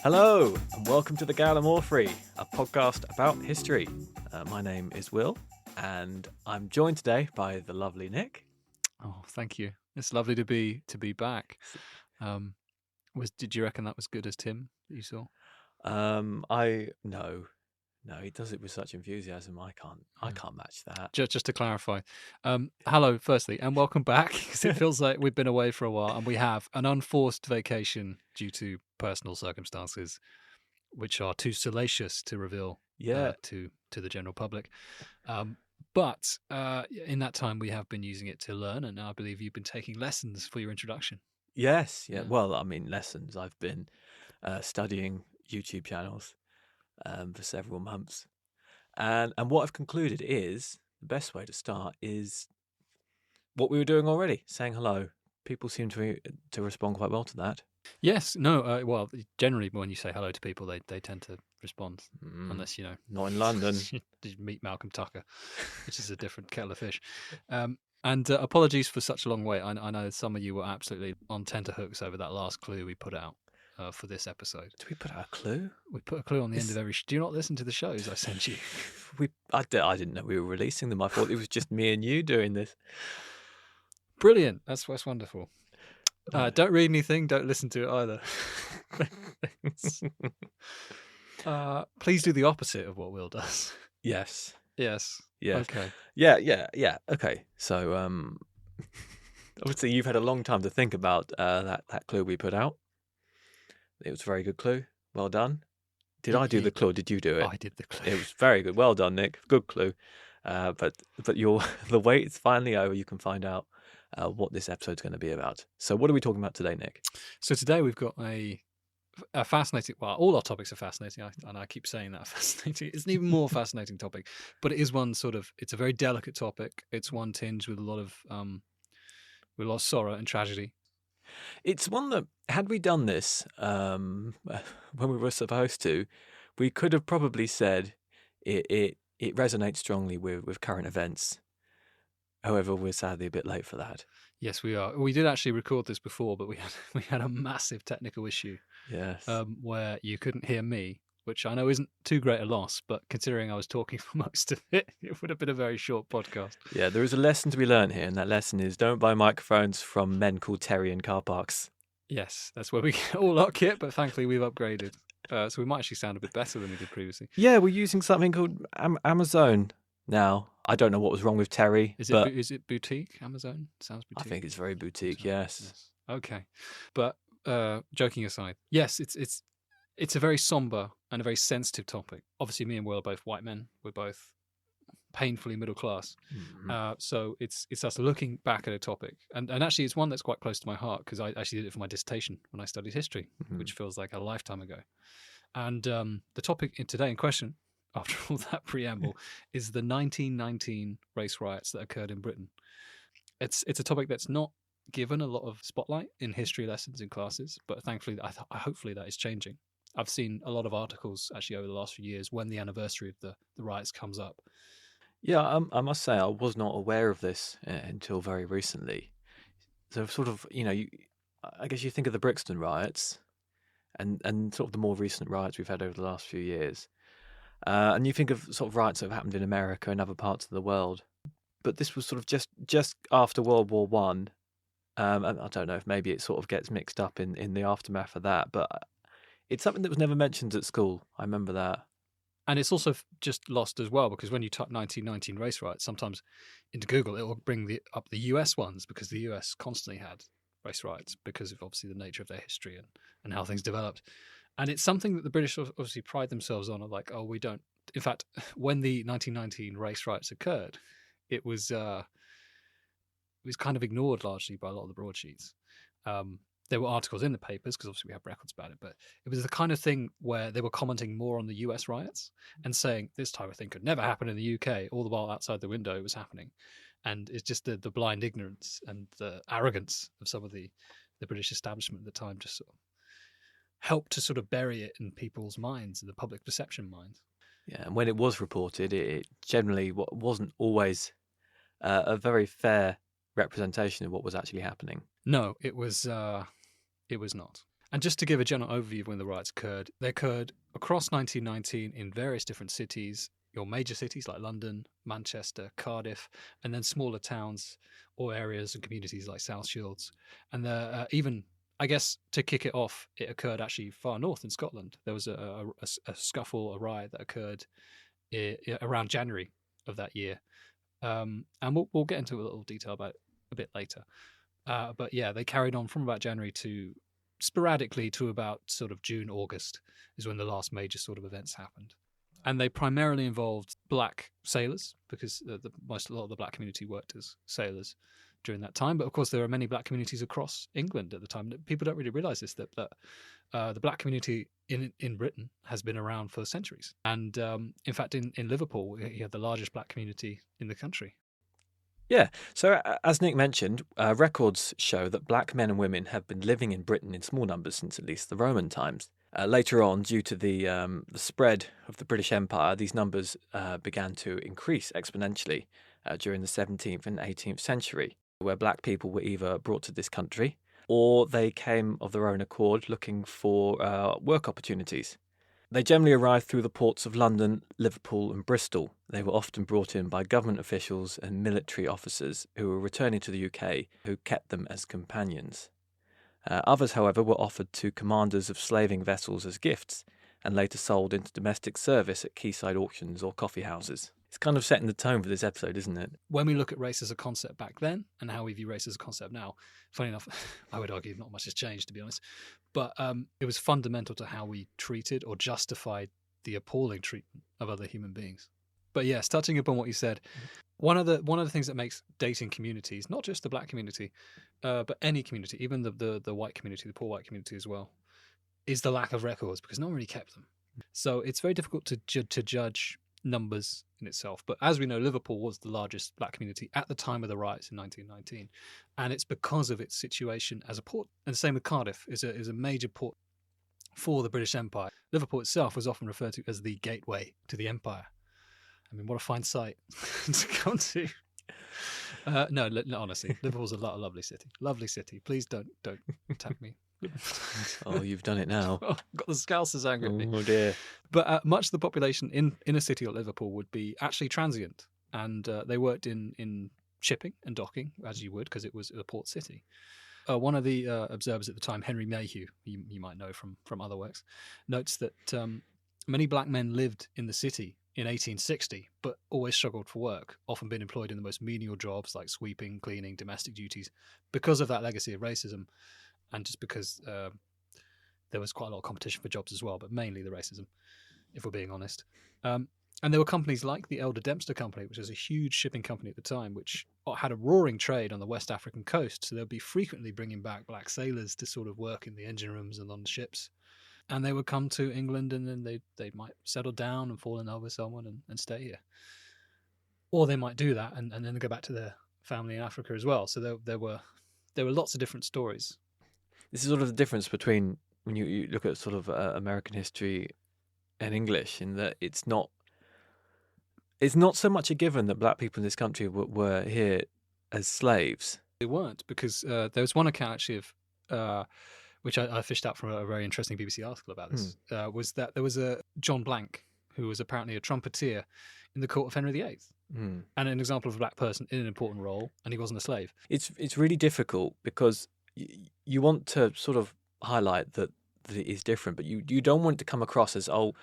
Hello, and welcome to the Gallimaufry, a podcast about history. My name is Will, and I'm joined today by the lovely Nick. Oh, thank you. It's lovely to be back. Did you reckon that was good as Tim that you saw? No, he does it with such enthusiasm. I can't match that. Just to clarify, hello, firstly, and welcome back. Because it feels like we've been away for a while, and we have an unforced vacation due to personal circumstances, which are too salacious to reveal to the general public. But in that time, we have been using it to learn, and I believe you've been taking lessons for your introduction. Yes, yeah. Well, I mean, lessons. I've been studying YouTube channels for several months, and what I've concluded is the best way to start is what we were doing already, saying hello. People seem to respond quite well to that. Yes, no. Well, generally, when you say hello to people, they tend to respond, unless not in London. you meet Malcolm Tucker, which is a different kettle of fish. And apologies for such a long wait. I know some of you were absolutely on tenterhooks over that last clue we put out for this episode. Did we put out a clue? We put a clue on the end of every. Do you not listen to the shows I sent you? I didn't know we were releasing them. I thought it was just me and you doing this. Brilliant. That's wonderful. Don't read anything. Don't listen to it either. Please do the opposite of what Will does. Yes. Okay. Yeah. Okay. So, obviously, you've had a long time to think about that clue we put out. It was a very good clue. Well done. Did I do the clue? Or did you do it? I did the clue. It was very good. Well done, Nick. Good clue. But the wait's finally over. You can find out what this episode's going to be about. So what are we talking about today, Nick? So today we've got a fascinating, well, all our topics are fascinating, and I keep saying that fascinating. It's an even more fascinating topic, but it is one it's a very delicate topic. It's one tinged with a lot of sorrow and tragedy. It's one that, had we done this when we were supposed to, we could have probably said it resonates strongly with current events. However, we're sadly a bit late for that. Yes, we are. We did actually record this before, but we had a massive technical issue. Yes. Where you couldn't hear me, which I know isn't too great a loss, but considering I was talking for most of it, it would have been a very short podcast. Yeah, there is a lesson to be learned here, and that lesson is don't buy microphones from men called Terry in car parks. Yes, that's where we get all our kit, but thankfully we've upgraded. So we might actually sound a bit better than we did previously. Yeah, we're using something called Amazon now. I don't know what was wrong with Terry. Is it boutique? Amazon? Sounds boutique. I think it's very boutique, yes. Okay. But joking aside, yes, it's a very somber and a very sensitive topic. Obviously, me and Will are both white men. We're both painfully middle class. Mm-hmm. So it's us looking back at a topic. And actually, it's one that's quite close to my heart because I actually did it for my dissertation when I studied history, which feels like a lifetime ago. And the topic today in question, after all that preamble, is the 1919 race riots that occurred in Britain. It's a topic that's not given a lot of spotlight in history lessons in classes, but thankfully, hopefully that is changing. I've seen a lot of articles actually over the last few years when the anniversary of the riots comes up. Yeah, I must say I was not aware of this until very recently. So sort of, I guess you think of the Brixton riots and sort of the more recent riots we've had over the last few years. And you think of sort of riots that have happened in America and other parts of the world. But this was sort of just after World War One. And I don't know if maybe it sort of gets mixed up in the aftermath of that. But it's something that was never mentioned at school. I remember that. And it's also just lost as well, because when you type 1919 race riots, sometimes into Google, it will bring up the US ones, because the US constantly had race riots because of obviously the nature of their history and how things developed. And it's something that the British obviously pride themselves on, like, oh, we don't. In fact, when the 1919 race riots occurred, it was kind of ignored largely by a lot of the broadsheets. There were articles in the papers, because obviously we have records about it, but it was the kind of thing where they were commenting more on the US riots and saying this type of thing could never happen in the UK, all the while outside the window it was happening. And it's just the blind ignorance and the arrogance of some of the British establishment at the time just sort of helped to sort of bury it in people's minds, in the public perception minds. Yeah, and when it was reported, it generally wasn't always a very fair representation of what was actually happening. No, it was not. And just to give a general overview of when the riots occurred, they occurred across 1919 in various different cities, your major cities like London, Manchester, Cardiff, and then smaller towns or areas and communities like South Shields. And even, I guess, to kick it off, it occurred actually far north in Scotland. There was a scuffle, a riot that occurred around January of that year. And we'll get into a little detail about it a bit later. But yeah, they carried on from about January to sporadically to about sort of June, August is when the last major sort of events happened. And they primarily involved black sailors because a lot of the black community worked as sailors during that time. But of course, there are many black communities across England at the time. People don't really realise this, that the black community in Britain has been around for centuries. And in fact, in Liverpool, you had the largest black community in the country. Yeah, so as Nick mentioned, records show that black men and women have been living in Britain in small numbers since at least the Roman times. Later on, due to the spread of the British Empire, these numbers began to increase exponentially during the 17th and 18th century, where black people were either brought to this country or they came of their own accord looking for work opportunities. They generally arrived through the ports of London, Liverpool and Bristol. They were often brought in by government officials and military officers who were returning to the UK, who kept them as companions. Others, however, were offered to commanders of slaving vessels as gifts and later sold into domestic service at quayside auctions or coffee houses. It's kind of setting the tone for this episode, isn't it? When we look at race as a concept back then and how we view race as a concept now, funny enough, I would argue not much has changed, to be honest. But it was fundamental to how we treated or justified the appalling treatment of other human beings. But yes, touching upon what you said, one of the things that makes dating communities, not just the black community, but any community, even the white community, the poor white community as well, is the lack of records because no one really kept them. So it's very difficult to judge numbers in itself. But as we know, Liverpool was the largest black community at the time of the riots in 1919. And it's because of its situation as a port. And the same with Cardiff, is a major port for the British Empire. Liverpool itself was often referred to as the gateway to the empire. I mean, what a fine sight to come to. No, honestly, Liverpool's a lovely city. Lovely city. Please don't attack me. Oh, you've done it now. Oh, got the Scousers angry at me. Oh dear. But much of the population in a city like Liverpool would be actually transient, and they worked in shipping and docking, as you would, because it was a port city. One of the observers at the time, Henry Mayhew, you might know from other works, notes that many black men lived in the city in 1860, but always struggled for work, often being employed in the most menial jobs like sweeping, cleaning, domestic duties, because of that legacy of racism, and just because there was quite a lot of competition for jobs as well, but mainly the racism, if we're being honest. And there were companies like the Elder Dempster Company, which was a huge shipping company at the time, which had a roaring trade on the West African coast. So they'll be frequently bringing back black sailors to sort of work in the engine rooms and on the ships. And they would come to England and then they might settle down and fall in love with someone and stay here. Or they might do that and then go back to their family in Africa as well. So there were lots of different stories. This is sort of the difference between when you look at sort of American history and English, in that it's not so much a given that black people in this country were here as slaves. They weren't, because there was one account actually of which I fished out from a very interesting BBC article about this, was that there was a John Blank, who was apparently a trumpeter in the court of Henry VIII, and an example of a black person in an important role, and he wasn't a slave. It's really difficult because you want to sort of highlight that it is different, but you don't want it to come across as, oh,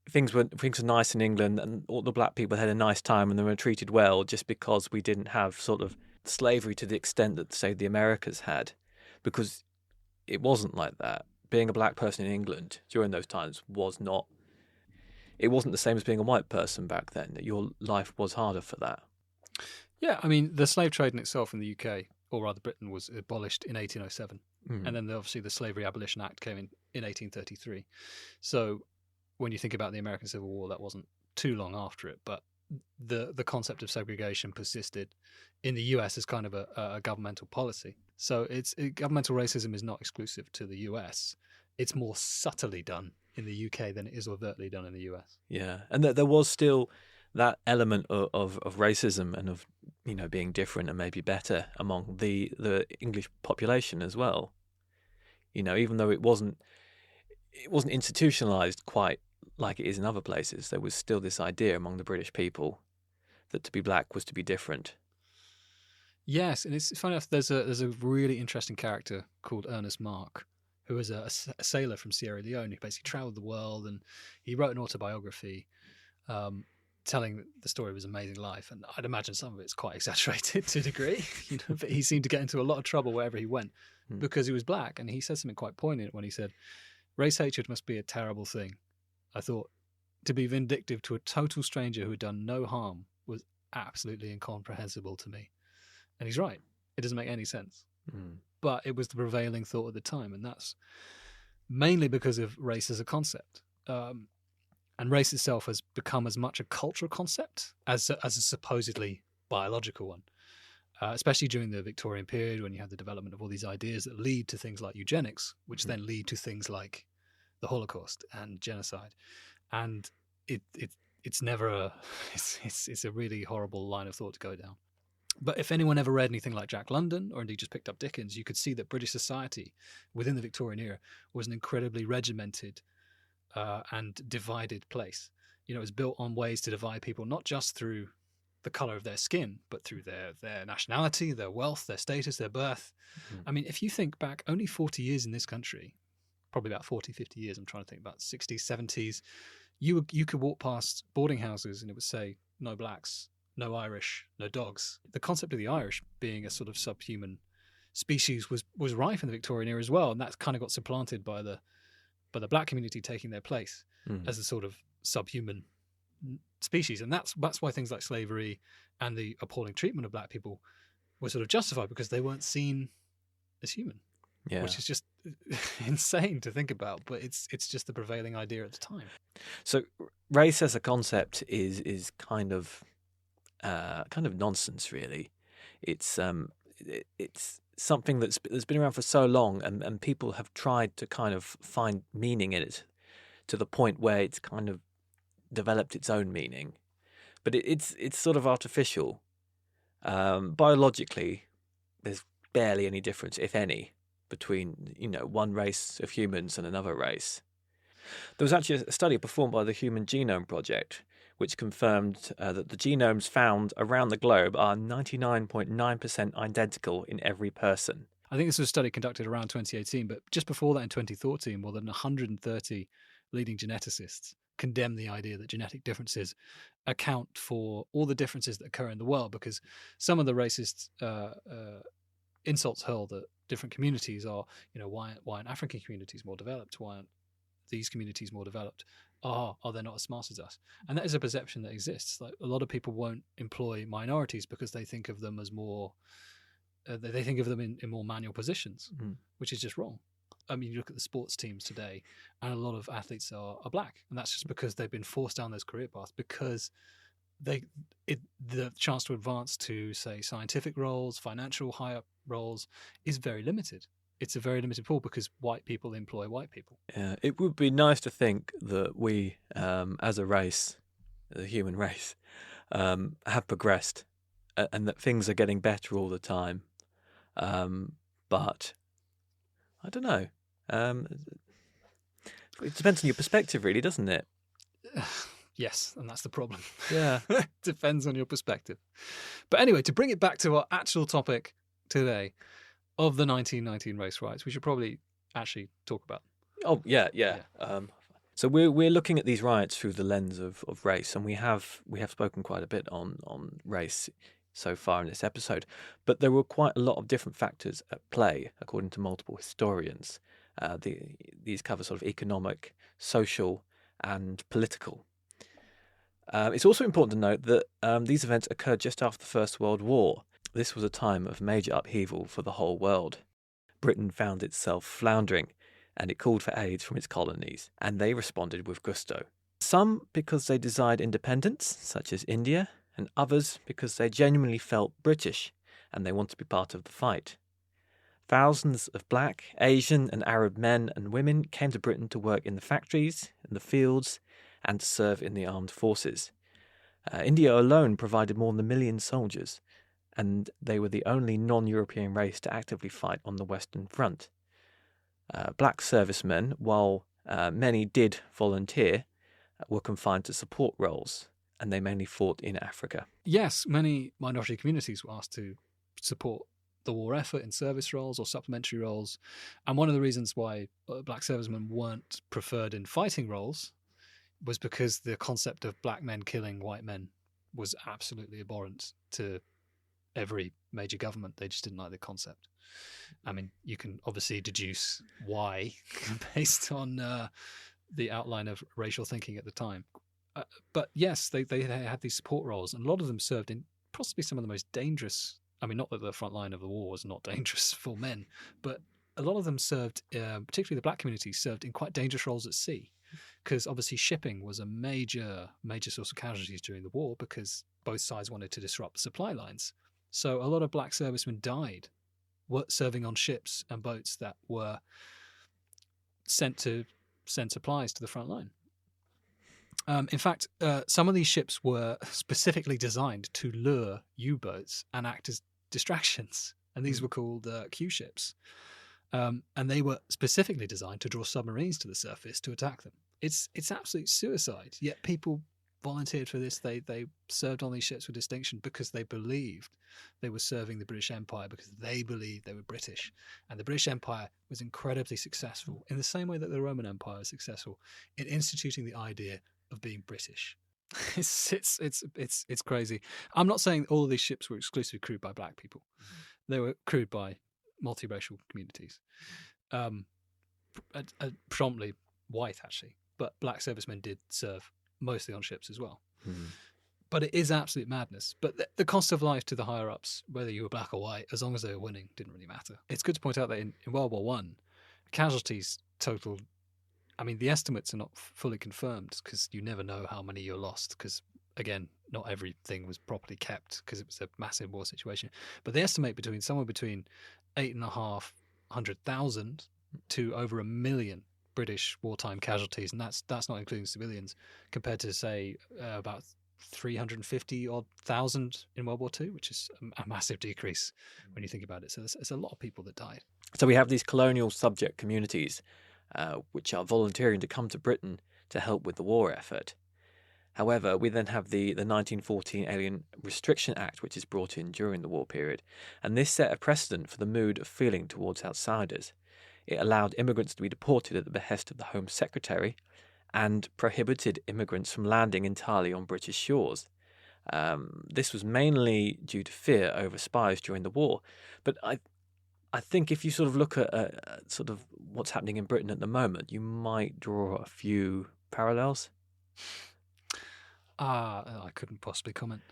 things were nice in England and all the black people had a nice time and they were treated well just because we didn't have sort of slavery to the extent that, say, the Americas had, because it wasn't like that. Being a black person in England during those times wasn't the same as being a white person back then. Your life was harder for that. Yeah, I mean, the slave trade in itself in the UK, or rather Britain, was abolished in 1807. And then obviously the Slavery Abolition Act came in 1833. So when you think about the American Civil War, that wasn't too long after it, but the concept of segregation persisted in the US as kind of a governmental policy. So governmental racism is not exclusive to the US. It's more subtly done in the UK than it is overtly done in the US. Yeah, and there was still that element of racism and of, you know, being different and maybe better among the English population as well. Even though it wasn't institutionalized quite like it is in other places, there was still this idea among the British people that to be black was to be different. Yes, and it's funny enough. There's a really interesting character called Ernest Mark, who was a sailor from Sierra Leone who basically travelled the world, and he wrote an autobiography, telling the story of his amazing life. And I'd imagine some of it's quite exaggerated to a degree, but he seemed to get into a lot of trouble wherever he went because he was black. And he said something quite poignant when he said, "Race hatred must be a terrible thing. I thought to be vindictive to a total stranger who had done no harm was absolutely incomprehensible to me." And he's right. It doesn't make any sense. But it was the prevailing thought at the time. And that's mainly because of race as a concept. And race itself has become as much a cultural concept as a supposedly biological one, especially during the Victorian period when you have the development of all these ideas that lead to things like eugenics, which then lead to things like the Holocaust and genocide. And it's never it's a really horrible line of thought to go down. But if anyone ever read anything like Jack London or indeed just picked up Dickens, you could see that British society within the Victorian era was an incredibly regimented and divided place. It was built on ways to divide people, not just through the colour of their skin, but through their nationality, their wealth, their status, their birth. I mean, if you think back only 40 years in this country, probably about 40, 50 years, I'm trying to think about 60s, 70s, you could walk past boarding houses and it would say, no blacks, no Irish, no dogs. The concept of the Irish being a sort of subhuman species was rife in the Victorian era as well, and that kind of got supplanted by the black community taking their place as a sort of subhuman species. And that's why things like slavery and the appalling treatment of black people were sort of justified, because they weren't seen as human. Yeah. Which is just insane to think about, but it's just the prevailing idea at the time. So race as a concept is kind of nonsense, really. It's something that's been around for so long, and people have tried to kind of find meaning in it to the point where it's kind of developed its own meaning. But it's sort of artificial. Biologically, there's barely any difference, if any, between one race of humans and another race. There was actually a study performed by the Human Genome Project which confirmed that the genomes found around the globe are 99.9% identical in every person. I think this was a study conducted around 2018, but just before that in 2014, more than 130 leading geneticists condemned the idea that genetic differences account for all the differences that occur in the world, because some of the racist insults hurled at different communities are, why aren't African communities more developed? Why aren't these communities more developed? Are they not as smart as us? And that is a perception that exists. Like, a lot of people won't employ minorities because they think of them as more, they think of them in more manual positions, which is just wrong. I mean, you look at the sports teams today, and a lot of athletes are black, and that's just because they've been forced down those career paths, because the chance to advance to, say, scientific roles, financial high-up roles is very limited. It's a very limited pool because white people employ white people. Yeah, it would be nice to think that we, as a race, the human race, have progressed and that things are getting better all the time. But I don't know. It depends on your perspective, really, doesn't it? Yes, and that's the problem. Yeah. Depends on your perspective. But anyway, to bring it back to our actual topic today of the 1919 race riots, we should probably actually talk about. Oh, yeah. So we're looking at these riots through the lens of race, and we have spoken quite a bit on race so far in this episode, but there were quite a lot of different factors at play, according to multiple historians. These cover sort of economic, social, and political. It's also important to note that these events occurred just after the First World War. This was a time of major upheaval for the whole world. Britain found itself floundering, and it called for aid from its colonies, and they responded with gusto. Some because they desired independence, such as India, and others because they genuinely felt British, and they wanted to be part of the fight. Thousands of black, Asian, and Arab men and women came to Britain to work in the factories, in the fields, and to serve in the armed forces. India alone provided more than 1 million soldiers, and they were the only non-European race to actively fight on the Western Front. Black servicemen, while many did volunteer, were confined to support roles, and they mainly fought in Africa. Yes, many minority communities were asked to support the war effort in service roles or supplementary roles. And one of the reasons why black servicemen weren't preferred in fighting roles was because the concept of black men killing white men was absolutely abhorrent to every major government. They just didn't like the concept. I mean, you can obviously deduce why based on the outline of racial thinking at the time. But yes, they had these support roles, and a lot of them served in possibly some of the most dangerous. I mean, not that the front line of the war was not dangerous for men, but a lot of them served, particularly the black community, served in quite dangerous roles at sea, because obviously shipping was a major source of casualties during the war because both sides wanted to disrupt the supply lines. So a lot of black servicemen died serving on ships and boats that were sent to send supplies to the front line. In fact, some of these ships were specifically designed to lure U-boats and act as distractions, and these were called Q ships. And they were specifically designed to draw submarines to the surface to attack them. It's absolute suicide, yet people volunteered for this. They served on these ships with distinction because they believed they were serving the British Empire, because they believed they were British. And the British Empire was incredibly successful, in the same way that the Roman Empire was successful, in instituting the idea of being British. It's crazy. I'm not saying all of these ships were exclusively crewed by black people. They were crewed by multiracial communities, predominantly white actually, but black servicemen did serve mostly on ships as well. But it is absolute madness. But the cost of life to the higher ups, whether you were black or white, as long as they were winning, didn't really matter. It's good to point out that in World War One, casualties totaled, I mean, the estimates are not fully confirmed because you never know how many you're lost, because again, not everything was properly kept because it was a massive war situation. But they estimate somewhere between 8,500,000 to over 1 million British wartime casualties, and that's not including civilians, compared to say about 350,000 in World War II, which is a massive decrease when you think about it. So there's a lot of people that died. So we have these colonial subject communities which are volunteering to come to Britain to help with the war effort. However, we then have the 1914 Alien Restriction Act, which is brought in during the war period, and this set a precedent for the mood of feeling towards outsiders. It allowed immigrants to be deported at the behest of the Home Secretary and prohibited immigrants from landing entirely on British shores. This was mainly due to fear over spies during the war. But I think if you sort of look at sort of what's happening in Britain at the moment, you might draw a few parallels. I couldn't possibly comment.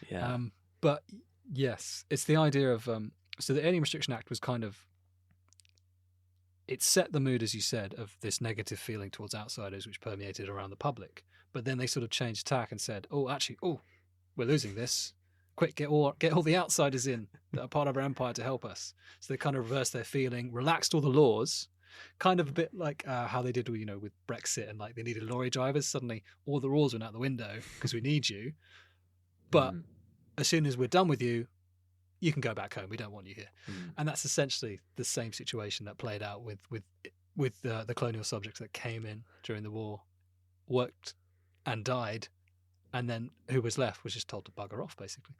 Yeah. But yes, it's the idea of so the Alien Restriction Act was kind of, it set the mood, as you said, of this negative feeling towards outsiders, which permeated around the public. But then they sort of changed tack and said, we're losing this. Quick, get all the outsiders in that are part of our empire to help us. So they kind of reversed their feeling, relaxed all the laws, kind of a bit like how they did, with Brexit, and like they needed lorry drivers. Suddenly, all the rules went out the window because we need you. But as soon as we're done with you, you can go back home. We don't want you here. And that's essentially the same situation that played out with the colonial subjects that came in during the war, worked and died, and then who was left was just told to bugger off, basically.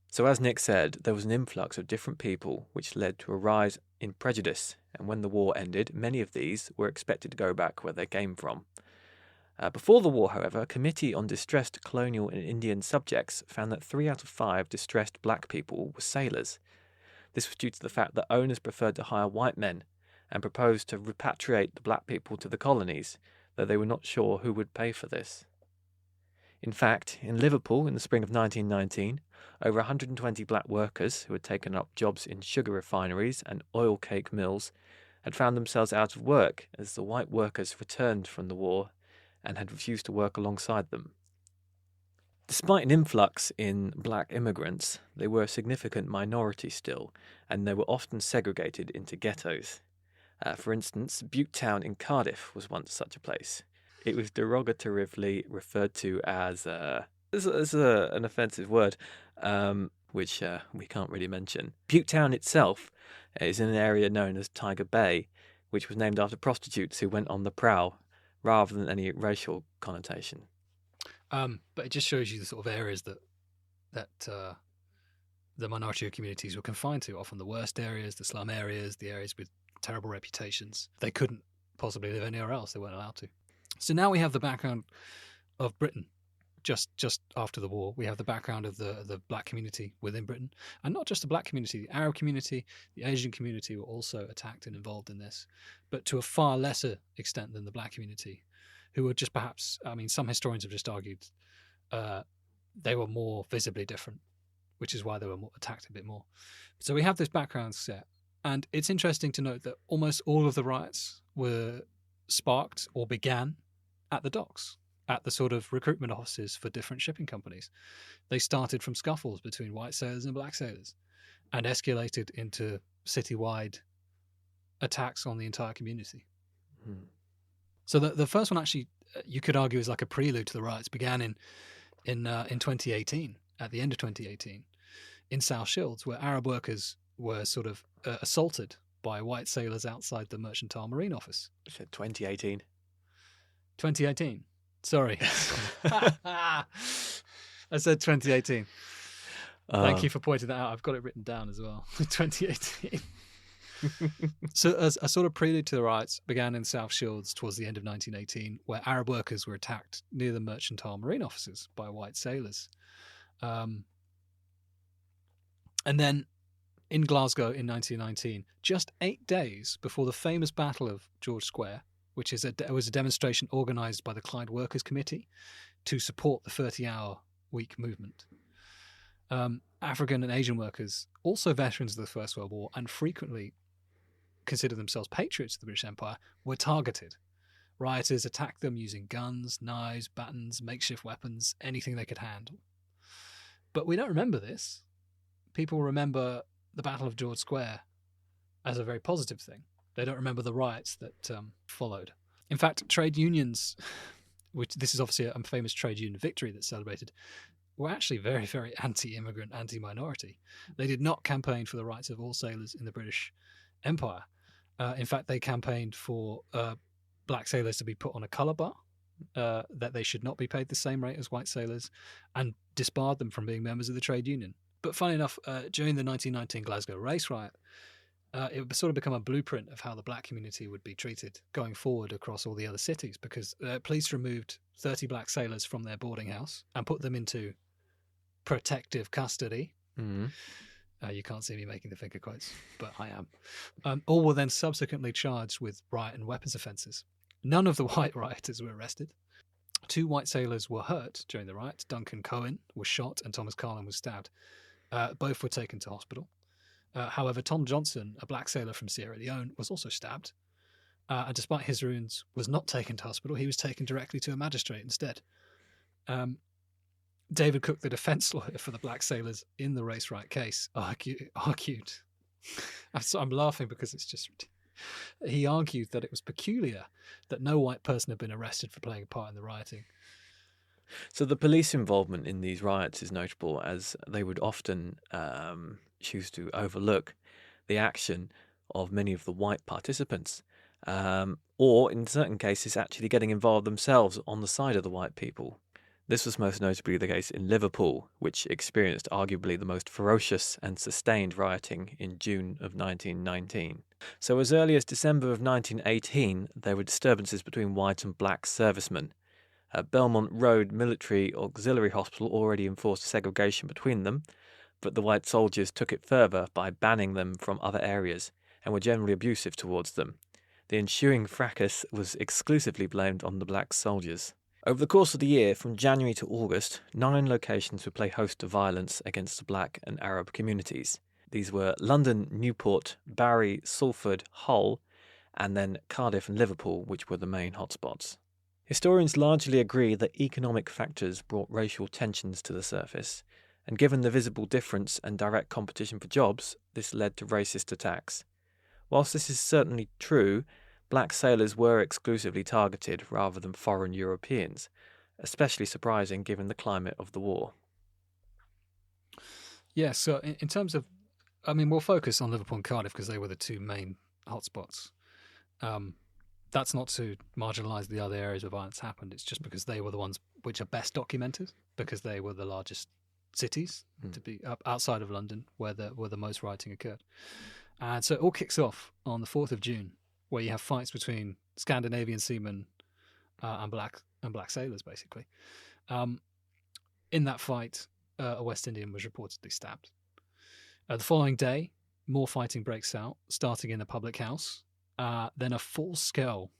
So as Nick said, there was an influx of different people which led to a rise in prejudice, and when the war ended, many of these were expected to go back where they came from. Before the war, however, a committee on distressed colonial and Indian subjects found that 3 out of 5 distressed black people were sailors. This was due to the fact that owners preferred to hire white men and proposed to repatriate the black people to the colonies, though they were not sure who would pay for this. In fact, in Liverpool in the spring of 1919, over 120 black workers who had taken up jobs in sugar refineries and oil cake mills had found themselves out of work as the white workers returned from the war and had refused to work alongside them. Despite an influx in black immigrants, they were a significant minority still, and they were often segregated into ghettos. For instance, Butte Town in Cardiff was once such a place. It was derogatively referred to as an offensive word, which we can't really mention. Butte Town itself is in an area known as Tiger Bay, which was named after prostitutes who went on the prowl, rather than any racial connotation. But it just shows you the sort of areas that the minority communities were confined to, often the worst areas, the slum areas, the areas with terrible reputations. They couldn't possibly live anywhere else. They weren't allowed to. So now we have the background of Britain. Just after the war, we have the background of the black community within Britain. And not just the black community, the Arab community, the Asian community were also attacked and involved in this, but to a far lesser extent than the black community, who were just perhaps, I mean, some historians have just argued they were more visibly different, which is why they were attacked a bit more. So we have this background set. And it's interesting to note that almost all of the riots were sparked or began at the docks, at the sort of recruitment offices for different shipping companies. They started from scuffles between white sailors and black sailors and escalated into citywide attacks on the entire community. Hmm. So the first one actually, you could argue, is like a prelude to the riots, began in 2018, at the end of 2018, in South Shields, where Arab workers were sort of assaulted by white sailors outside the Mercantile Marine Office. I said 2018. 2018. Sorry. I said 2018. Thank you for pointing that out. I've got it written down as well. 2018. So a sort of prelude to the riots began in South Shields towards the end of 1918, where Arab workers were attacked near the Mercantile Marine Offices by white sailors. And then in Glasgow in 1919, just 8 days before the famous Battle of George Square, which was a demonstration organised by the Clyde Workers' Committee to support the 30-hour week movement. African and Asian workers, also veterans of the First World War and frequently consider themselves patriots of the British Empire, were targeted. Rioters attacked them using guns, knives, batons, makeshift weapons, anything they could handle. But we don't remember this. People remember the Battle of George Square as a very positive thing. They don't remember the riots that followed. In fact, trade unions, which this is obviously a famous trade union victory that's celebrated, were actually very, very anti-immigrant, anti-minority. They did not campaign for the rights of all sailors in the British Empire. In fact, they campaigned for black sailors to be put on a colour bar, that they should not be paid the same rate as white sailors, and disbarred them from being members of the trade union. But funny enough, during the 1919 Glasgow race riot, it would sort of become a blueprint of how the black community would be treated going forward across all the other cities, because police removed 30 black sailors from their boarding house and put them into protective custody. Mm-hmm. You can't see me making the finger quotes, but I am. All were then subsequently charged with riot and weapons offences. None of the white rioters were arrested. 2 white sailors were hurt during the riot. Duncan Cohen was shot and Thomas Carlin was stabbed. Both were taken to hospital. However, Tom Johnson, a black sailor from Sierra Leone, was also stabbed. And despite his wounds, was not taken to hospital. He was taken directly to a magistrate instead. David Cook, the defence lawyer for the black sailors in the race riot case, argued. I'm laughing because it's just. He argued that it was peculiar that no white person had been arrested for playing a part in the rioting. So the police involvement in these riots is notable, as they would often choose to overlook the action of many of the white participants, or in certain cases actually getting involved themselves on the side of the white people. This was most notably the case in Liverpool, which experienced arguably the most ferocious and sustained rioting in June of 1919. So as early as December of 1918, there were disturbances between white and black servicemen. Belmont Road Military Auxiliary Hospital already enforced segregation between them, but the white soldiers took it further by banning them from other areas and were generally abusive towards them. The ensuing fracas was exclusively blamed on the black soldiers. Over the course of the year, from January to August, 9 locations would play host to violence against the black and Arab communities. These were London, Newport, Barry, Salford, Hull, and then Cardiff and Liverpool, which were the main hotspots. Historians largely agree that economic factors brought racial tensions to the surface, and given the visible difference and direct competition for jobs, this led to racist attacks. Whilst this is certainly true, black sailors were exclusively targeted rather than foreign Europeans, especially surprising given the climate of the war. Yeah, so in terms of, I mean, we'll focus on Liverpool and Cardiff because they were the 2 main hotspots. That's not to marginalise the other areas where violence happened. It's just because they were the ones which are best documented, because they were the largest cities to be up outside of London where the most rioting occurred. And so it all kicks off on the 4th of June, where you have fights between Scandinavian seamen and black sailors, basically. In that fight, a West Indian was reportedly stabbed. The following day, more fighting breaks out, starting in a public house. Then a full-scale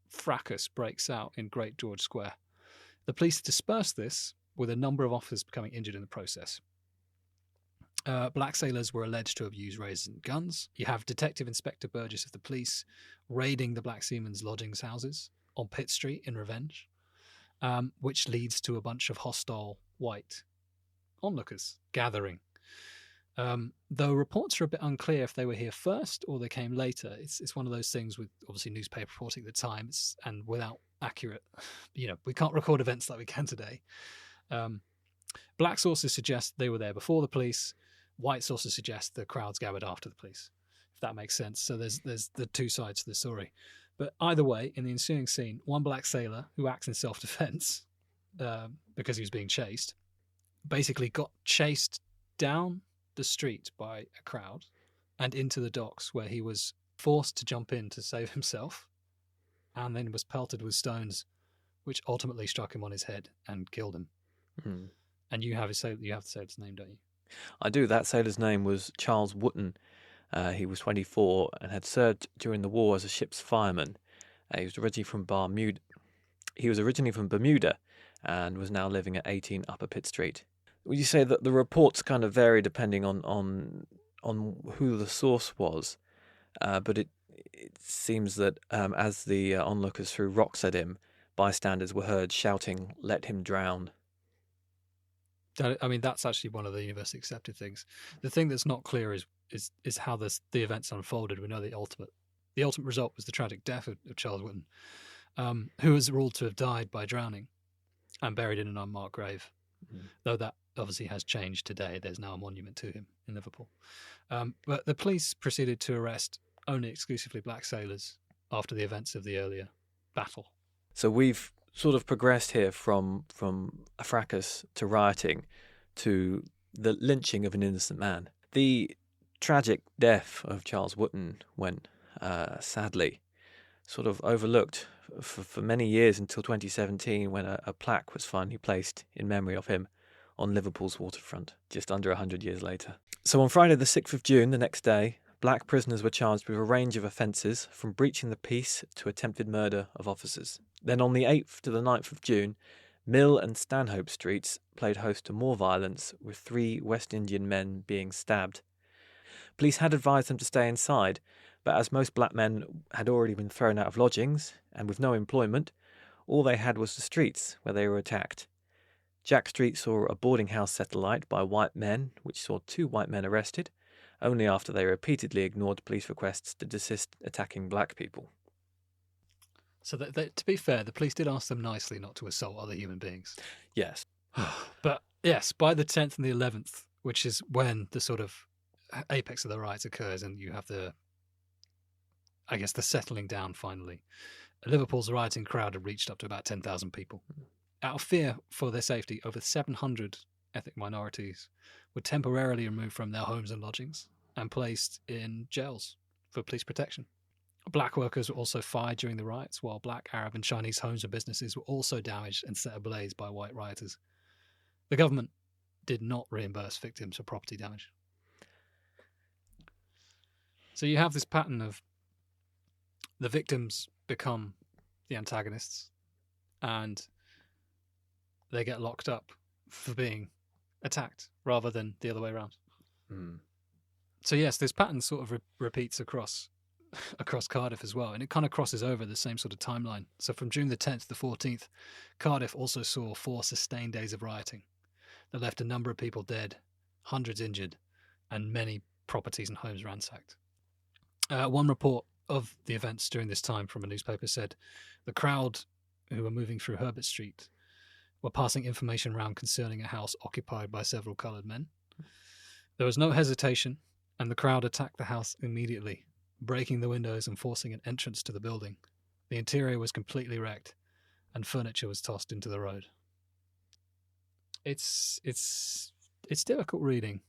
fracas breaks out in Great George Square. The police disperse this, with a number of officers becoming injured in the process. Black sailors were alleged to have used razors and guns. You have Detective Inspector Burgess of the police raiding the black seamen's lodgings houses on Pitt Street in revenge, which leads to a bunch of hostile white onlookers gathering. Though reports are a bit unclear if they were here first or they came later. It's one of those things with obviously newspaper reporting at the time and without accurate, we can't record events like we can today. Black sources suggest they were there before the police. White sources suggest the crowds gathered after the police, if that makes sense. So there's the two sides to the story. But either way, in the ensuing scene, one black sailor who acts in self-defense because he was being chased, basically got chased down the street by a crowd and into the docks, where he was forced to jump in to save himself, and then was pelted with stones, which ultimately struck him on his head and killed him. Mm. And you have to say his name, don't you? I do. That sailor's name was Charles Wootton. He was 24 and had served during the war as a ship's fireman. He was originally from Bermuda and was now living at 18 Upper Pitt Street. Would you say that the reports kind of vary depending on who the source was? But it seems that as the onlookers threw rocks at him, bystanders were heard shouting, "Let him drown." That's actually one of the universally accepted things. The thing that's not clear is how the events unfolded. We know the ultimate result was the tragic death of Charles Wootton, who was ruled to have died by drowning and buried in an unmarked grave. Though that obviously has changed today. There's now a monument to him in Liverpool. But the police proceeded to arrest only exclusively black sailors after the events of the earlier battle. So we've sort of progressed here from a fracas to rioting to the lynching of an innocent man. The tragic death of Charles Wootton went, sadly, sort of overlooked for many years until 2017, when a plaque was finally placed in memory of him on Liverpool's waterfront, just under 100 years later. So on Friday the 6th of June, the next day, black prisoners were charged with a range of offences, from breaching the peace to attempted murder of officers. Then on the 8th to the 9th of June, Mill and Stanhope Streets played host to more violence, with 3 West Indian men being stabbed. Police had advised them to stay inside, but as most black men had already been thrown out of lodgings, and with no employment, all they had was the streets, where they were attacked. Jack Street saw a boarding house set alight by white men, which saw 2 white men arrested, only after they repeatedly ignored police requests to desist attacking black people. So to be fair, the police did ask them nicely not to assault other human beings. Yes. But yes, by the 10th and the 11th, which is when the sort of apex of the riots occurs, and you have the settling down finally, Liverpool's rioting crowd had reached up to about 10,000 people. Out of fear for their safety, over 700 ethnic minorities were temporarily removed from their homes and lodgings and placed in jails for police protection. Black workers were also fired during the riots, while black, Arab and Chinese homes and businesses were also damaged and set ablaze by white rioters. The government did not reimburse victims for property damage. So you have this pattern of the victims become the antagonists, and they get locked up for being attacked rather than the other way around. So yes, this pattern sort of repeats across Cardiff as well, and it kind of crosses over the same sort of timeline. So from June the 10th to the 14th, Cardiff also saw 4 sustained days of rioting that left a number of people dead, hundreds injured, and many properties and homes ransacked. One report of the events during this time from a newspaper said the crowd who were moving through Herbert Street were passing information around concerning a house occupied by several coloured men. There was no hesitation, and the crowd attacked the house immediately, breaking the windows and forcing an entrance to the building. The interior was completely wrecked, and furniture was tossed into the road. It's difficult reading.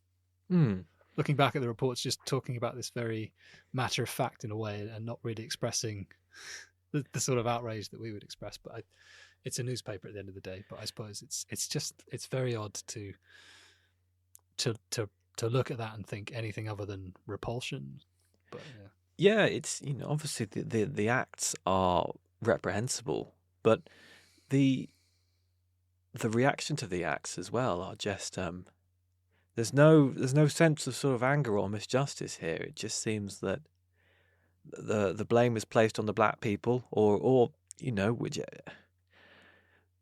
Looking back at the reports, just talking about this very matter of fact in a way, and not really expressing the sort of outrage that we would express. But it's a newspaper at the end of the day. But I suppose it's very odd to look at that and think anything other than repulsion. But yeah, it's obviously the acts are reprehensible, but the reaction to the acts as well are just there's no sense of sort of anger or misjustice here. It just seems that the blame is placed on the black people or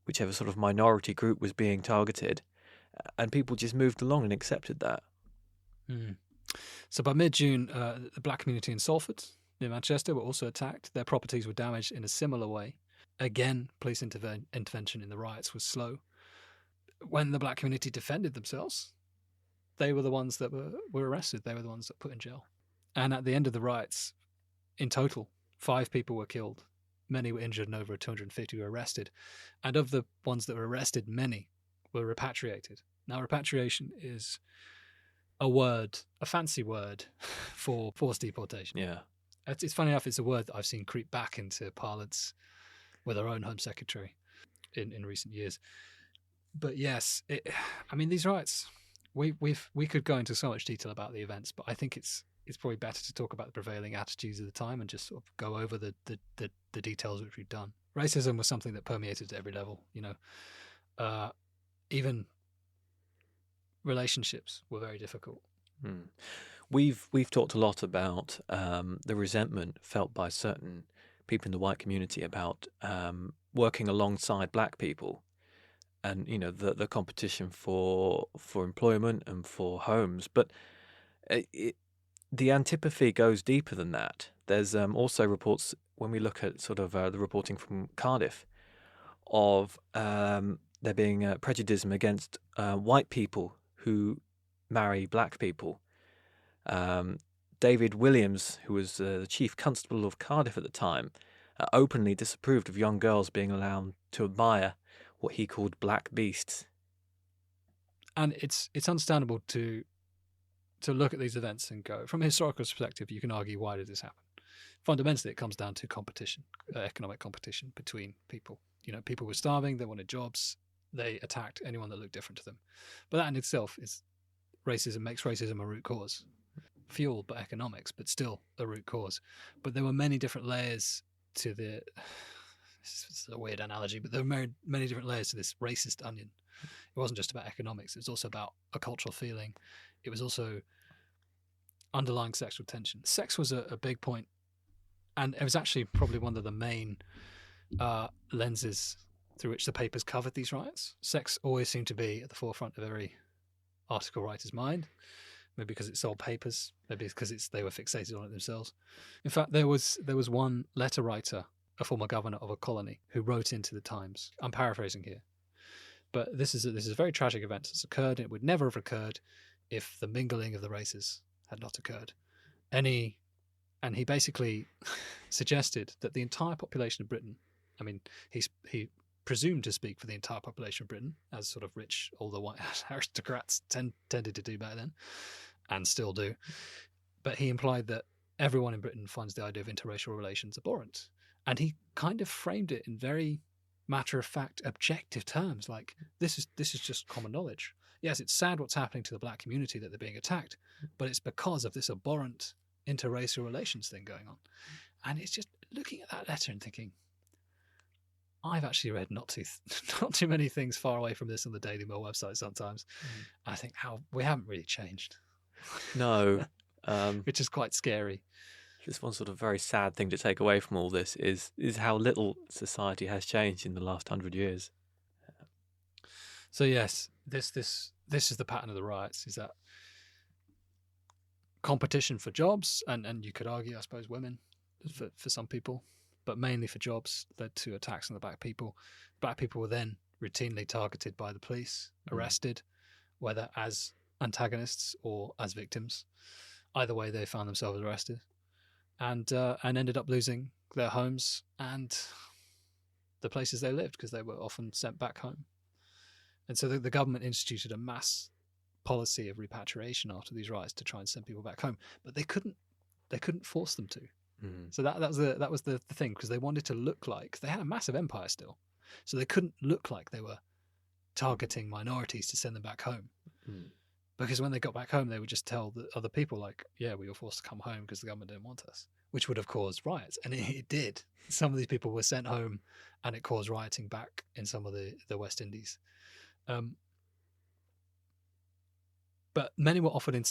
whichever sort of minority group was being targeted, and people just moved along and accepted that. So by mid-June, the black community in Salford, near Manchester, were also attacked. Their properties were damaged in a similar way. Again, police intervention in the riots was slow. When the black community defended themselves, they were the ones that were arrested. They were the ones that put in jail. And at the end of the riots, in total, 5 people were killed. Many were injured and over 250 were arrested. And of the ones that were arrested, many were repatriated. Now, repatriation is a fancy word for forced deportation. Yeah. It's funny enough, it's a word that I've seen creep back into parlance with our own Home Secretary in recent years. But yes, these riots, we could go into so much detail about the events, but I think it's probably better to talk about the prevailing attitudes of the time and just sort of go over the details which we've done. Racism was something that permeated at every level, even relationships were very difficult. We've talked a lot about the resentment felt by certain people in the white community about working alongside black people, and the competition for employment and for homes. But the antipathy goes deeper than that. There's also reports, when we look at sort of the reporting from Cardiff, of there being prejudice against white people who marry black people. David Williams, who was the chief constable of Cardiff at the time, openly disapproved of young girls being allowed to admire what he called black beasts. And it's understandable to look at these events and go, from a historical perspective, you can argue, why did this happen? Fundamentally, it comes down to competition, economic competition between people. People were starving, they wanted jobs, they attacked anyone that looked different to them. But that in itself makes racism a root cause. Fueled by economics, but still a root cause. But there were many different layers to this is a weird analogy, but there were many different layers to this racist onion. It wasn't just about economics, it was also about a cultural feeling. It was also underlying sexual tension. Sex was a big point, and it was actually probably one of the main lenses through which the papers covered these riots. Sex always seemed to be at the forefront of every article writer's mind. Maybe because it sold papers, maybe because they were fixated on it themselves. In fact, there was one letter writer, a former governor of a colony, who wrote into the Times. I'm paraphrasing here, but this is a very tragic event that's occurred. It would never have occurred if the mingling of the races had not occurred. And he basically suggested that the entire population of Britain, he presumed to speak for the entire population of Britain, as sort of rich older white aristocrats tended to do back then, and still do. But he implied that everyone in Britain finds the idea of interracial relations abhorrent. And he kind of framed it in very matter-of-fact, objective terms, like, this is just common knowledge. Yes, it's sad what's happening to the black community, that they're being attacked, but it's because of this abhorrent interracial relations thing going on. And it's just looking at that letter and thinking, I've actually read not too many things far away from this on the Daily Mail website sometimes. I think how we haven't really changed. No. Which is quite scary. Just one sort of very sad thing to take away from all this is how little society has changed in the last 100 years. So yes, this is the pattern of the riots, is that competition for jobs, and you could argue, I suppose, women for some people, but mainly for jobs, led to attacks on the black people. Black people were then routinely targeted by the police, arrested, whether as antagonists or as victims. Either way, they found themselves arrested. and ended up losing their homes and the places they lived because they were often sent back home. And so the government instituted a mass policy of repatriation after these riots to try and send people back home, but they couldn't force them to. So that was the thing, because they wanted to look like they had a massive empire still, so they couldn't look like they were targeting minorities to send them back home. Because when they got back home, they would just tell the other people, like, yeah, we were forced to come home because the government didn't want us, which would have caused riots. And it did. Some of these people were sent home, and it caused rioting back in some of the West Indies. But many were offered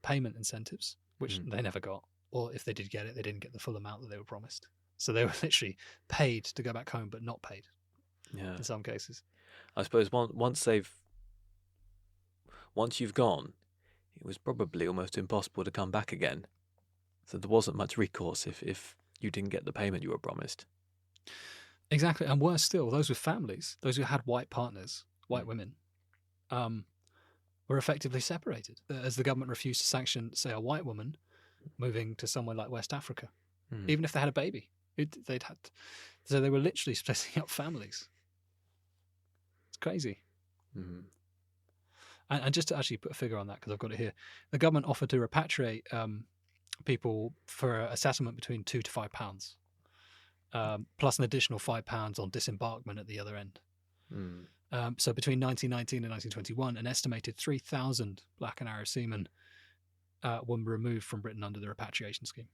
payment incentives, which they never got. Or if they did get it, they didn't get the full amount that they were promised. So they were literally paid to go back home, but not paid in some cases. I suppose once you've gone, it was probably almost impossible to come back again. So there wasn't much recourse if you didn't get the payment you were promised. Exactly. And worse still, those with families, those who had white partners, white women, were effectively separated, as the government refused to sanction, say, a white woman moving to somewhere like West Africa, even if they had a baby. So they were literally splitting up families. It's crazy. And just to actually put a figure on that, because I've got it here, the government offered to repatriate people for a settlement between £2 to £5, plus an additional £5 on disembarkment at the other end. So between 1919 and 1921, an estimated 3,000 black and Irish seamen were removed from Britain under the repatriation scheme.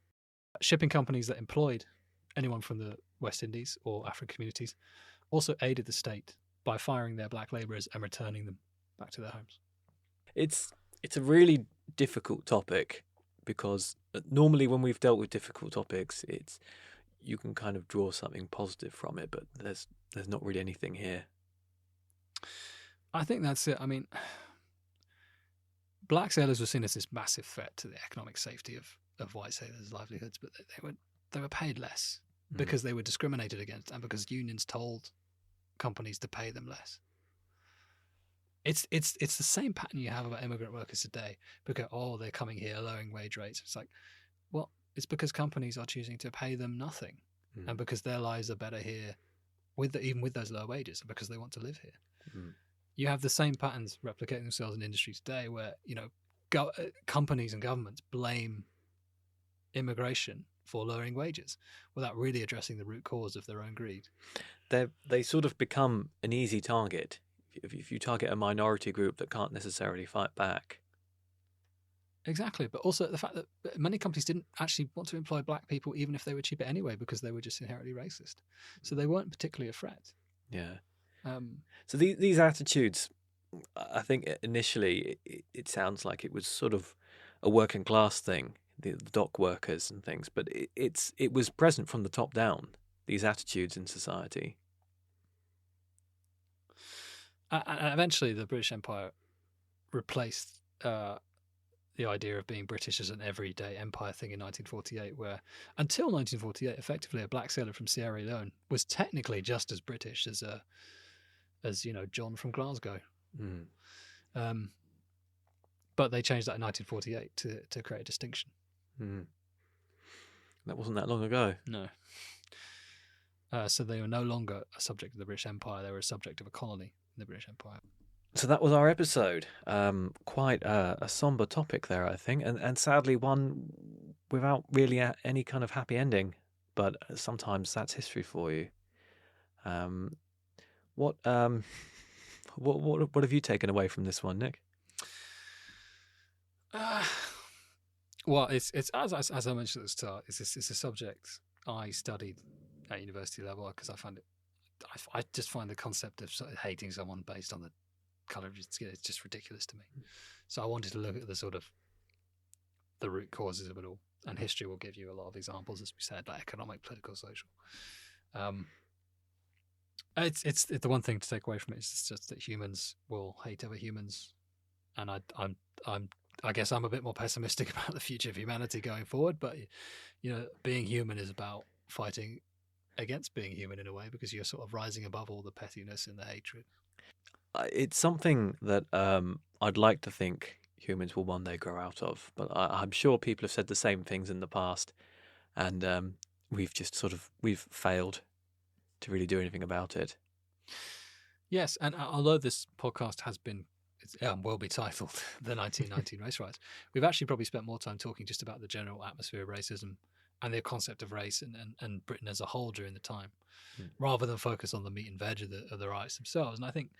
Shipping companies that employed anyone from the West Indies or African communities also aided the state by firing their black labourers and returning them back to their homes. It's a really difficult topic, because normally when we've dealt with difficult topics, you can kind of draw something positive from it, but there's not really anything here. I think that's it. I mean, black sailors were seen as this massive threat to the economic safety of white sailors' livelihoods, but they were paid less because they were discriminated against and because unions told companies to pay them less. It's the same pattern you have about immigrant workers today, because they're coming here lowering wage rates. It's like, well, it's because companies are choosing to pay them nothing, and because their lives are better here, even with those low wages, and because they want to live here. You have the same patterns replicating themselves in industry today, where companies and governments blame immigration for lowering wages without really addressing the root cause of their own greed. They sort of become an easy target if you target a minority group that can't necessarily fight back. Exactly, but also the fact that many companies didn't actually want to employ black people, even if they were cheaper anyway, because they were just inherently racist. So they weren't particularly a threat. Yeah. So these attitudes, I think initially it sounds like it was sort of a working class thing, the dock workers and things, but it was present from the top down, these attitudes in society. And eventually the British Empire replaced the idea of being British as an everyday empire thing in 1948, where until 1948, effectively a black sailor from Sierra Leone was technically just as British as John from Glasgow. But they changed that in 1948 to create a distinction. That wasn't that long ago. No. So they were no longer a subject of the British Empire. They were a subject of a colony in the British Empire. So that was our episode. Quite a somber topic there, I think, and sadly one without really any kind of happy ending. But sometimes that's history for you. What have you taken away from this one, Nick? Well, it's as I mentioned at the start, it's a subject I studied at university level because I just find the concept of sort of hating someone based on the colour of his skin is just ridiculous to me. So I wanted to look at the root causes of it all, and history will give you a lot of examples, as we said, like economic, political, social. It's the one thing to take away from it is just that humans will hate other humans, and I guess I'm a bit more pessimistic about the future of humanity going forward. But being human is about fighting against being human in a way, because you're sort of rising above all the pettiness and the hatred. It's something that I'd like to think humans will one day grow out of, but I'm sure people have said the same things in the past, and we've failed to really do anything about it. Yes, and although this podcast will be titled "The 1919 Race Riots," we've actually probably spent more time talking just about the general atmosphere of racism and the concept of race and Britain as a whole during the time, rather than focus on the meat and veg of the riots themselves. And I think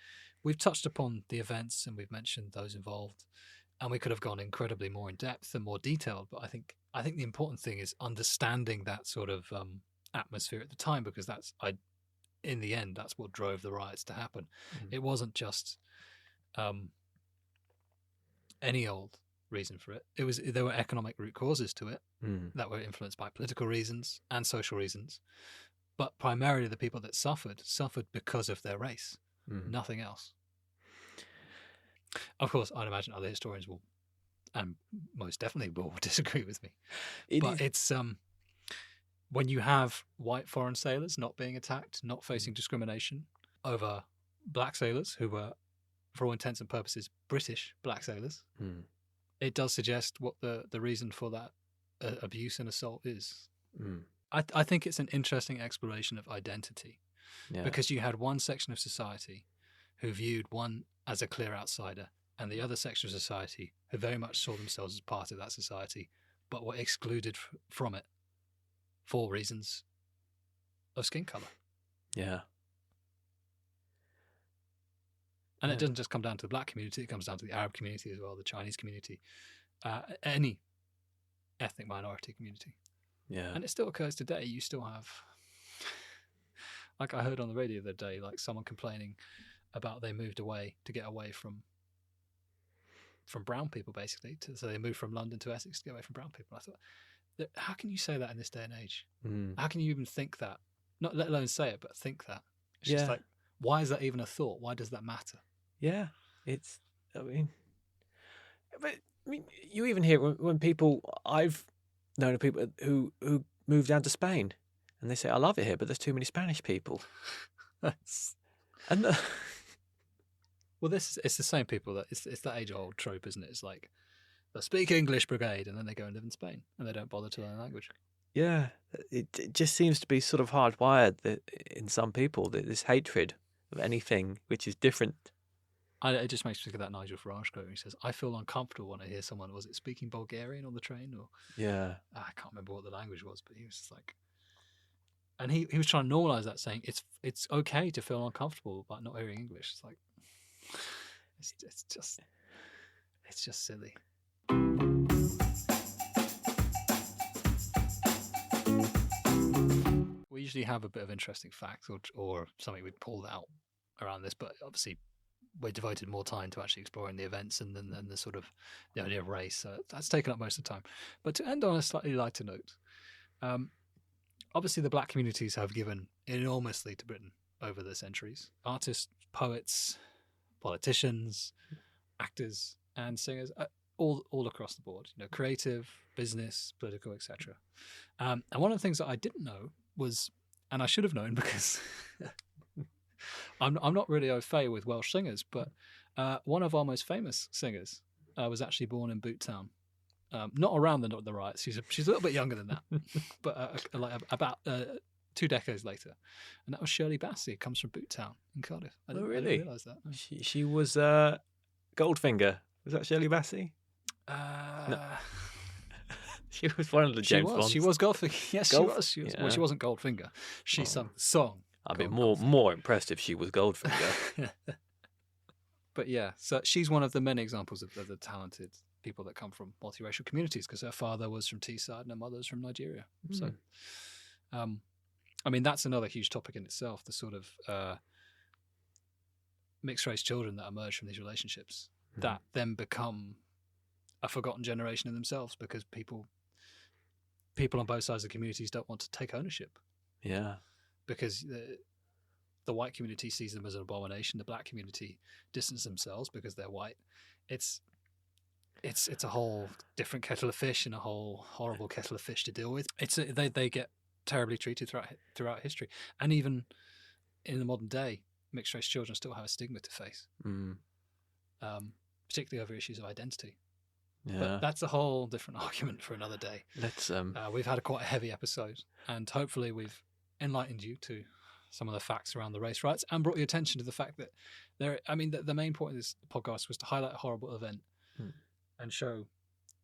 we've touched upon the events and we've mentioned those involved, and we could have gone incredibly more in depth and more detailed. But I think the important thing is understanding that sort of atmosphere at the time, because in the end, that's what drove the riots to happen. It wasn't just any old reason for it. There were economic root causes to it that were influenced by political reasons and social reasons, but primarily the people that suffered because of their race, nothing else. Of course, I'd imagine other historians will, and most definitely will, disagree with me. It's when you have white foreign sailors not being attacked, not facing discrimination over black sailors who were, for all intents and purposes, British black sailors, it does suggest what the reason for that abuse and assault is. I think it's an interesting exploration of identity, because you had one section of society who viewed one as a clear outsider, and the other section of society who very much saw themselves as part of that society, but were excluded from it for reasons of skin color. Yeah. And it doesn't just come down to the black community, it comes down to the Arab community as well, the Chinese community, any ethnic minority community. Yeah. And it still occurs today. You still have, like I heard on the radio the other day, like someone complaining about they moved away to get away from brown people, basically. So they moved from London to Essex to get away from brown people. I thought, how can you say that in this day and age? How can you even think that? Not let alone say it, but think that. It's just like, why is that even a thought? Why does that matter? Yeah, but you even hear when people, I've known people who move down to Spain, and they say, I love it here, but there's too many Spanish people. And well, it's the same people that it's that age-old trope, isn't it? It's like the speak English brigade, and then they go and live in Spain, and they don't bother to learn language. Yeah, it just seems to be sort of hardwired in some people, this hatred of anything which is different. It just makes me think of that Nigel Farage quote. He says, "I feel uncomfortable when I hear someone, was it speaking Bulgarian on the train, or I can't remember what the language was, but he was just like." And he was trying to normalize that, saying it's okay to feel uncomfortable about not hearing English. It's like it's just silly. We usually have a bit of interesting facts or something we pulled out around this, but obviously we're devoted more time to actually exploring the events and the sort of the idea of race. So that's taken up most of the time. But to end on a slightly lighter note, obviously the black communities have given enormously to Britain over the centuries. Artists, poets, politicians, actors, and singers, all across the board. Creative, business, political, etc. And one of the things that I didn't know was, and I should have known because I'm not really au fait with Welsh singers, but one of our most famous singers was actually born in Boot Town. Not around the riots. She's a little bit younger than that, but about 2 decades later, and that was Shirley Bassey. Comes from Boot Town in Cardiff. I didn't realise that. No. She was Goldfinger. Was that Shirley Bassey? No. She was one of the James Bonds. She was Goldfinger. Yes, she was. Well, she wasn't Goldfinger. She sung the song. I'd be more impressed if she was Goldfinger. But yeah, so she's one of the many examples of the talented people that come from multiracial communities, because her father was from Teesside and her mother's from Nigeria. So, I mean, that's another huge topic in itself, the sort of mixed race children that emerge from these relationships that then become a forgotten generation in themselves, because people on both sides of the communities don't want to take ownership. Yeah. Because the white community sees them as an abomination. The black community distance themselves because they're white. It's a whole different kettle of fish and a whole horrible kettle of fish to deal with. They get terribly treated throughout history, and even in the modern day, mixed race children still have a stigma to face, particularly over issues of identity. Yeah. But that's a whole different argument for another day. Let's We've had quite a heavy episode, and hopefully we've enlightened you to some of the facts around the race riots and brought your attention to the fact that the main point of this podcast was to highlight a horrible event and show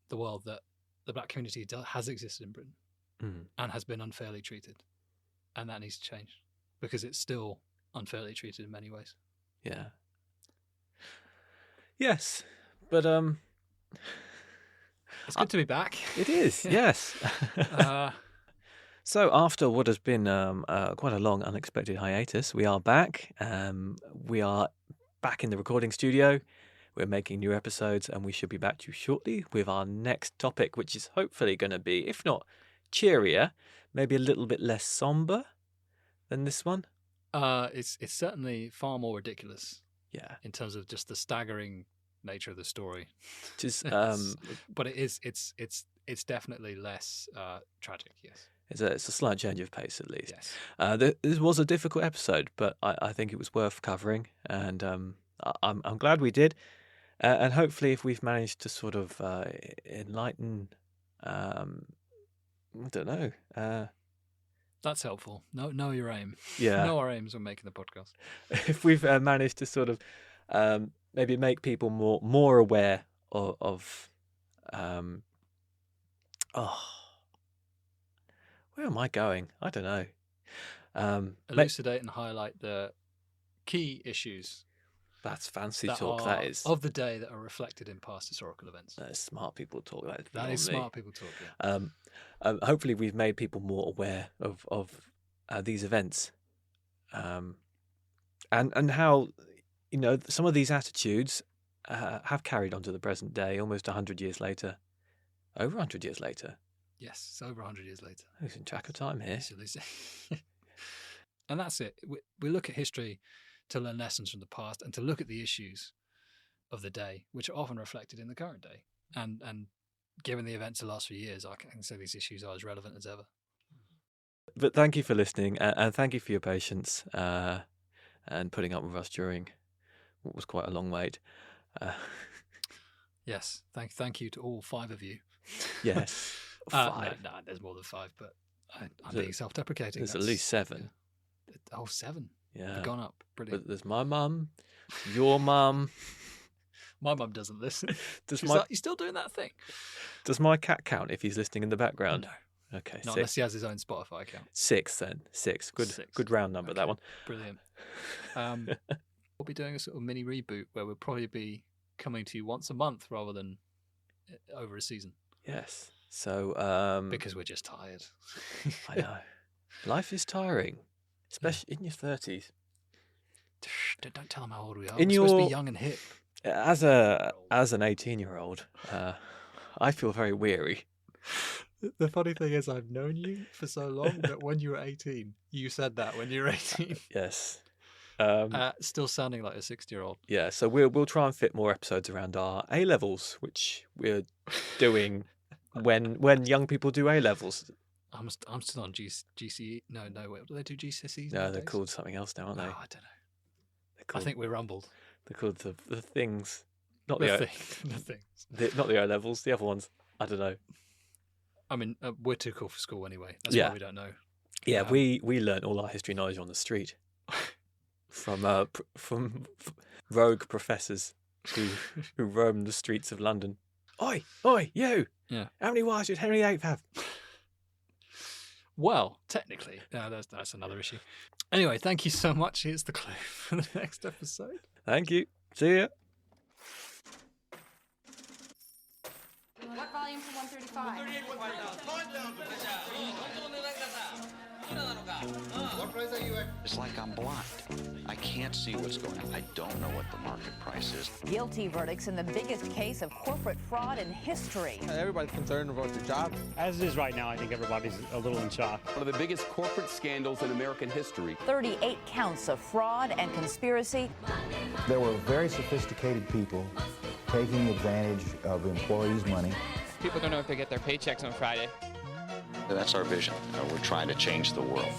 the world that the black community has existed in Britain and has been unfairly treated, and that needs to change because it's still unfairly treated in many ways. Yeah. Yes, but it's good to be back. It is, yes. So after what has been quite a long, unexpected hiatus, we are back. We are back in the recording studio. We're making new episodes, and we should be back to you shortly with our next topic, which is hopefully going to be, if not cheerier, maybe a little bit less somber than this one. It's certainly far more ridiculous. Yeah, in terms of just the staggering nature of the story. Just, but it's definitely less tragic. Yes, it's a slight change of pace at least. Yes, this was a difficult episode, but I think it was worth covering, and I'm glad we did. And hopefully, if we've managed to sort of enlighten, I don't know. That's helpful. Know your aim. Yeah. Know our aims when making the podcast. If we've managed to sort of maybe make people more aware of where am I going? I don't know. Elucidate and highlight the key issues. That's fancy talk. That is of the day that are reflected in past historical events. That is smart people talk. That is smart people talk. Yeah. Hopefully, we've made people more aware of these events, and how some of these attitudes have carried on to the present day, almost 100 years later, over 100 years later. Yes, it's over 100 years later. Losing track of time here. And that's it. We look at history to learn lessons from the past and to look at the issues of the day, which are often reflected in the current day. And given the events of the last few years, I can say these issues are as relevant as ever. But thank you for listening, and thank you for your patience and putting up with us during what was quite a long wait. Yes, thank you to all 5 of you. Yes, 5. No, there's more than 5, but I'm being self-deprecating. There's at least 7. Oh, 7. Yeah, They've gone up. Brilliant. But there's my mum, your mum. My mum doesn't listen. She's you still doing that thing? Does my cat count if he's listening in the background? No. Okay, not 6. unless he has his own Spotify account. 6 then. 6. Good round number, okay. That one. Brilliant. We'll be doing a sort of mini reboot where we'll probably be coming to you once a month rather than over a season. Yes. So because we're just tired. I know. Life is tiring, especially in your 30s. Don't tell them how old we are. We're supposed to be young and hip. As an 18-year-old, I feel very weary. The funny thing is, I've known you for so long that when you were 18, you said that when you were 18. Yes. Still sounding like a 60-year-old. Yeah, so we'll try and fit more episodes around our A-levels, which we're doing when young people do A-levels. I'm still on GCE. No, wait, do they do GCSEs? No, nowadays? they're called something else now, aren't they? Oh, I don't know. I think we're rumbled. They're called the things. Not the things. Not the O-levels, the other ones. I don't know. I mean, we're too cool for school anyway. That's why we don't know. Yeah, we learnt all our history knowledge on the street from rogue professors who roam the streets of London. Oi, you! Yeah. How many wives did Henry VIII have? Well, technically, that's another issue. Anyway, thank you so much. Here's the clue for the next episode. Thank you. See ya. What volume for 135? What price are you at? It's like I'm blind. I can't see what's going on. I don't know what the market price is. Guilty verdicts in the biggest case of corporate fraud in history. Everybody's concerned about their job. As it is right now, I think everybody's a little in shock. One of the biggest corporate scandals in American history. 38 counts of fraud and conspiracy. There were very sophisticated people taking advantage of employees' money. People don't know if they get their paychecks on Friday. That's our vision. We're trying to change the world.